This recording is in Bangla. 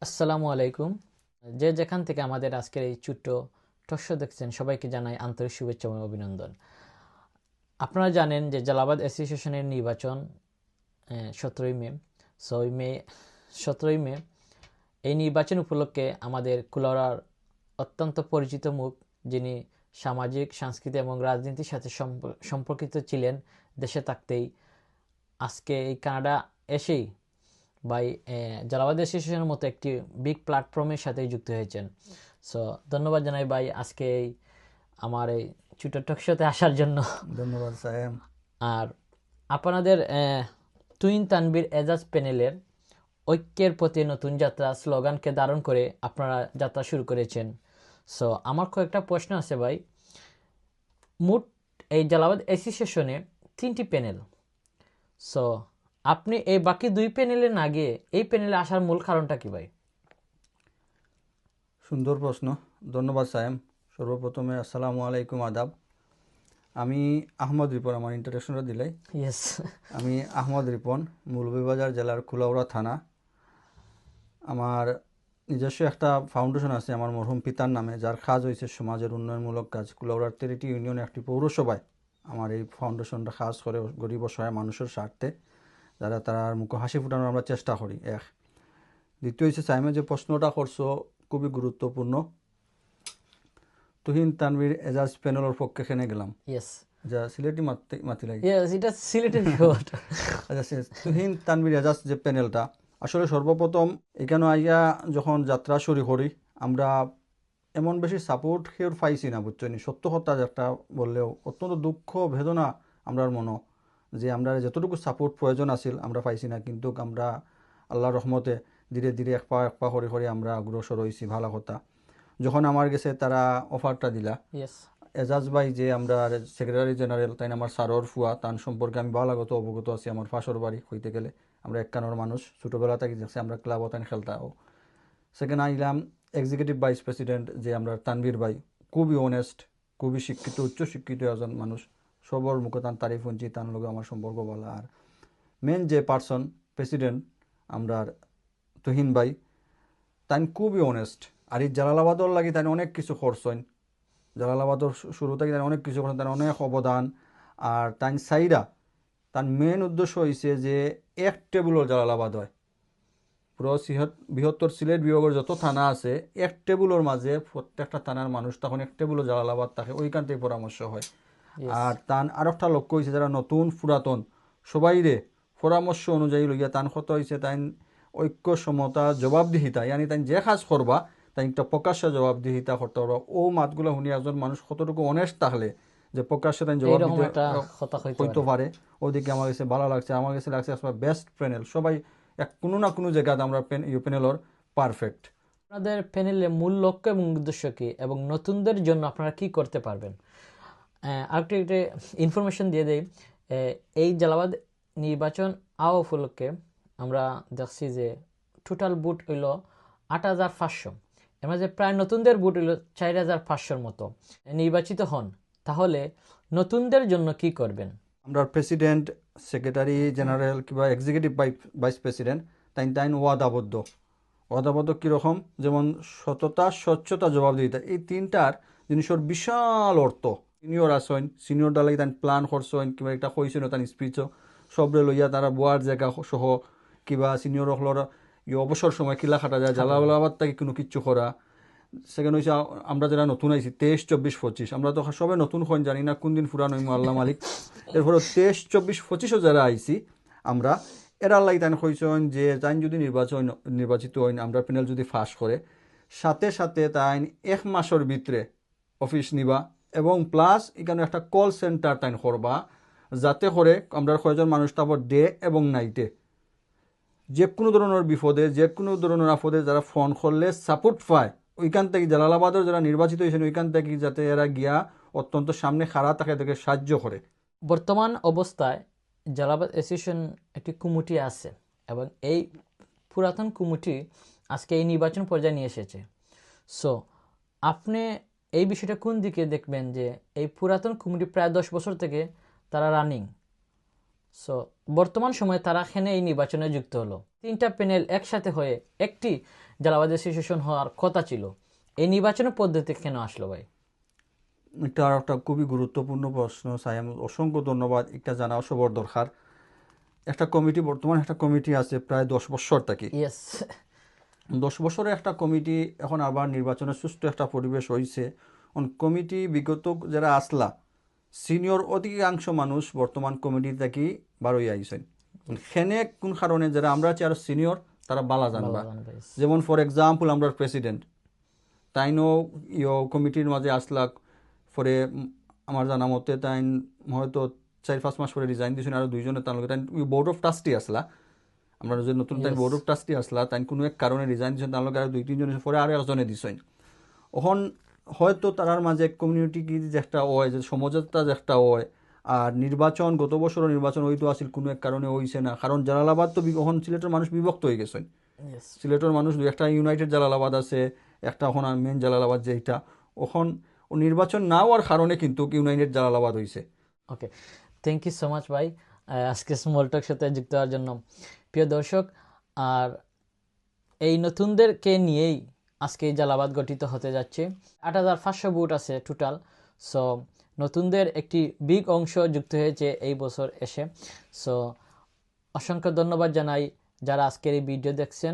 আসসালামু আলাইকুম। যে যেখান থেকে আমাদের আজকের এই ছোট্ট টক শো দেখছেন সবাইকে জানাই আন্তরিক শুভেচ্ছা এবং অভিনন্দন। আপনারা জানেন যে জালালাবাদ অ্যাসোসিয়েশনের নির্বাচন 17ই মে। সো ওই মে 17ই মে এই নির্বাচন উপলক্ষে আমাদের কুলাউড়ার অত্যন্ত পরিচিত মুখ, যিনি সামাজিক, সাংস্কৃতিক এবং রাজনীতির সাথে সম্পর্কিত ছিলেন দেশে থাকতেই, আজকে এই কানাডা এসেই বাই জালালাবাদ অ্যাসোসিয়েশনের মতো একটি বিগ প্ল্যাটফর্মের সাথে যুক্ত হয়েছেন। সো ধন্যবাদ জানাই ভাই আজকে আমার এই ছোট টক শোতে আসার জন্য। ধন্যবাদ সাহেব। আর আপনাদের তুইন তানবীর এজাজ প্যানেলের ঐক্যের প্রতি নতুন যাত্রা স্লোগানকে ধারণ করে আপনারা যাত্রা শুরু করেছেন। সো আমার কয়েকটা প্রশ্ন আছে ভাই। মোট এই জালালাবাদ অ্যাসোসিয়েশনে 3টি প্যানেল। সো আপনি এই বাকি 2 প্যানেলে না গিয়ে এই প্যানেলে আসার মূল কারণটা কি ভাই? সুন্দর প্রশ্ন, ধন্যবাদ সাহেব। সর্বপ্রথমে আসসালামু আলাইকুম, আদাব। আমি আহমদ রিপন, আমার ইন্ট্রোডাকশনটা দিলাই। ইয়েস। আমি আহমদ রিপন, মৌলভীবাজার জেলার কুলাউড়া থানা। আমার নিজস্ব একটা ফাউন্ডেশন আছে আমার মরহুম পিতার নামে, যার কাজ হয়েছে সমাজের উন্নয়নমূলক কাজ। কুলাউড়ার 13টি ইউনিয়নে একটি পৌরসভায় আমার এই ফাউন্ডেশনটা কাজ করে গরিব অসহায় মানুষের স্বার্থে, যারা তার মুখে হাসি ফুটানোর আমরা চেষ্টা করি। দ্বিতীয় হচ্ছে সাইমে যে প্রশ্নটা করছো, খুবই গুরুত্বপূর্ণ। তুহিন তানভীর এজাজ প্যানেলের পক্ষে খেনে গেলাম। ইয়েস। যা সিলেটি মাতি লাগে। ইয়েস, এটা সিলেটের শহর। আচ্ছা, তুহিন তানভীর এজাজ যে প্যানেলটা, আসলে সর্বপ্রথম এখানে আইয়া যখন যাত্রা শুরু করি, আমরা এমন বেশি সাপোর্ট কেউ পাইছি না, বুঝছেন। সত্য কথা একটা বললেও অত্যন্ত দুঃখ বেদনা আমরার মনো, যে আমরা যতটুকু সাপোর্ট প্রয়োজন আছিল আমরা পাইছি না। কিন্তু আমরা আল্লাহর রহমতে ধীরে ধীরে এক পা করে আমরা অগ্রসর হয়েছি। ভালো কথা, যখন আমার কাছে তারা অফারটা দিলা, ইয়েস। এজাজ ভাই যে আমরা সেক্রেটারি জেনারেল, তাই আমার সারর ফুয়া, তান সম্পর্কে আমি ভালোগত অবগত আছি। আমার ফাঁসর বাড়ি হইতে গেলে আমরা একখানোর মানুষ, ছোটোবেলা থেকে দেখছি আমরা ক্লাব তাই খেলতাও। সেখানে আইলাম এক্সিকিউটিভ ভাইস প্রেসিডেন্ট যে আমরা তানভীর ভাই, খুবই অনেস্ট, খুবই শিক্ষিত, উচ্চ শিক্ষিত একজন মানুষ। সবর মুখে তান তারিফ শুনছি, তার লগে আমার সম্পর্ক ভালো। আর মেন যে পার্সন প্রেসিডেন্ট আমরা তুহিন ভাই, তাই খুবই অনেস্ট। আর এই জালালাবাদর লাগি তাই অনেক কিছু করছেন। জালালাবাদর শুরু থেকে তাই অনেক কিছু করেন, তার অনেক অবদান। আর তাই সাইরা তার মেন উদ্দেশ্য হয়েছে যে এক টেবুলের জালালাবাদ হয়। পুরো বৃহত্তর সিলেট বিভাগের যত থানা আছে, এক টেবুলের মাঝে প্রত্যেকটা থানার মানুষ তখন এক টেবুলের জালালাবাদ থাকে, ওইখান থেকে পরামর্শ হয়। ইয়েস। আর তান আর একটা লক্ষ্য হয়েছে, যারা নতুন পুরাতন সবাইরে পরামর্শ অনুযায়ী লইয়া তান কত হয়েছে তাই ঐক্য সমতা জবাবদিহিতা, ইয়ানি তাই যে কাজ করবা তাই একটা প্রকাশ্য জবাবদিহিতা করতে পারবা। ও মাতগুলো শুনি একজন মানুষ কতটুকু অনেস্ট থাকলে যে প্রকাশ্যে তাই জবাব এইরকম দিতে একটা কথা হইতে হইতে পারে। পারে। ওদিকে আমার কাছে ভালো লাগছে। আমার কাছে লাগছে আসলে বেস্ট প্যানেল, সবাই এক কোনো না কোনো জায়গাতে আমরা প্যানেলর পারফেক্ট। আপনাদের প্যানেলের মূল লক্ষ্য এবং উদ্দেশ্য কি, এবং নতুনদের জন্য আপনারা কি করতে পারবেন? আরেকটু একটা ইনফরমেশন দিয়ে দেই। এই জালালাবাদ নির্বাচন উপলক্ষে আমরা দেখছি যে টোটাল ভোট হইল 8,500। এর মাঝে প্রায় নতুনদের ভোট হইল 4,500 মতো। নির্বাচিত হন, তাহলে নতুনদের জন্য কি করবেন? আমরা প্রেসিডেন্ট, সেক্রেটারি জেনারেল কিংবা এক্সিকিউটিভ ভাইস প্রেসিডেন্ট, তাই তাই ওয়াদাবদ্ধ। ওয়াদাবদ্ধ কীরকম? যেমন সততা, স্বচ্ছতা, জবাবদিহিতা, এই তিনটার জিনিসের বিশাল অর্থ। সিনিয়র আসেন, সিনিয়র ডালাই তাই প্ল্যান করছেন কিংবা একটা কইছেন তার স্পিচও সবরে লইয়া তারা বোয়ার জায়গা সহ কিংবা সিনিয়র হলর অবসর সময় কিলা খাটা যায়, জালালাবাদ থেকে কোনো কিচ্ছু করা। সেকেন্ড হয়েছে আমরা যারা নতুন আইছি 23, 24, 25, আমরা তো সবে নতুন হন, জানি না কোন দিন ফুরান হইমু আল্লাহ মালিক। এরপরে 23, 24, 25ও যারা আইছি আমরা, এরা আল্লাহ তাই কইছেন যে তাই যদি নির্বাচিত হইন, আমরা প্যানেল যদি ফাঁস করে সাথে সাথে তাই 1 মাসের ভিতরে অফিস নিবা, এবং প্লাস এখানে একটা কল সেন্টার তাই করবা, যাতে করে আমরা কয়জন মানুষ তারপর ডে এবং নাইটে যে কোনো ধরনের বিপদে, যে কোনো ধরনের আপদে যারা ফোন করলে সাপোর্ট পায়। ওইখান থেকে জালালাবাদের যারা নির্বাচিত হয়েছেন ওইখান থেকে যাতে এরা গিয়া অত্যন্ত সামনে খাড়া থাকে, তাকে সাহায্য করে। বর্তমান অবস্থায় জালালাবাদ অ্যাসোসিয়েশন একটি কমিটি আছে, এবং এই পুরাতন কমিটি আজকে এই নির্বাচন পর্যায়ে নিয়ে এসেছে। সো আপনি এই বিষয়টা কোন দিকে দেখবেন, যে এই পুরাতন কমিটি প্রায় 10 বছর থেকে তারা রানিং। সো বর্তমান সময়ে তারা এখানে এই নির্বাচনে যুক্ত হলো, 3টা প্যানেল একসাথে হয়ে একটি জালালাবাদ অ্যাসোসিয়েশন হওয়ার কথা ছিল, এই নির্বাচনের পদ্ধতি কেন আসলো ভাই? এটা আর একটা খুবই গুরুত্বপূর্ণ প্রশ্ন সাইম, অসংখ্য ধন্যবাদ। এটা জানা সবার দরকার। একটা কমিটি, বর্তমান একটা কমিটি আছে প্রায় 10 বছর থেকে। ইয়েস। 10 বছরে একটা কমিটি, এখন আবার নির্বাচনের সুষ্ঠু একটা পরিবেশ হয়েছে। কমিটি বিগত যারা আসলা সিনিয়র অধিকাংশ মানুষ বর্তমান কমিটি থেকে বারোই আইসেন। সেনে কোন কারণে যারা আমরা আছি আর সিনিয়র তারা বালা জানবা। যেমন ফর এক্সাম্পল আমরা প্রেসিডেন্ট তাইনও কমিটির মাঝে আসলা পরে আমার জানা মতে তাই হয়তো 4-5 মাস পরে রিজাইন দিয়েছেন, আরও 2জনে তার তাই বোর্ড অফ ট্রাস্টি আসলা। আমরা যে নতুন তাই বোর্ড অফ ট্রাস্টি আসলা তাই কোনো এক কারণে রিজাইন দিয়েছেন, তার লগে আরও 2-3জনের পরে আরও একজনে দিছেন। এখন হয়তো তারার মাঝে কমিউনিটি কি যে একটা হয়, যে সমঝোতা যে একটা হয়। আর নির্বাচন গত বছরও নির্বাচন হইতো আসিল, কোনো এক কারণে হইছে না, কারণ জালালাবাদ তো এখন সিলেটের মানুষ বিভক্ত হয়ে গেছেন। সিলেটের মানুষ একটা ইউনাইটেড জালালাবাদ আছে, একটা এখন মেন জালালাবাদ যেটা এখন নির্বাচন না হওয়ার কারণে কিন্তু ইউনাইটেড জালালাবাদ হয়েছে। ওকে, থ্যাংক ইউ সো মাচ ভাই আজকে স্মল টক সাথে যুক্ত হওয়ার জন্য। প্রিয় দর্শক, আর এই নতুনদেরকে নিয়েই আজকে এই জালালাবাদ গঠিত হতে যাচ্ছে। 8500 ভোট আছে টোটাল। সো নতুনদের একটি বিগ অংশ যুক্ত হয়েছে এই বছর এসে। সো অসংখ্য ধন্যবাদ জানাই যারা আজকের এই ভিডিও দেখছেন।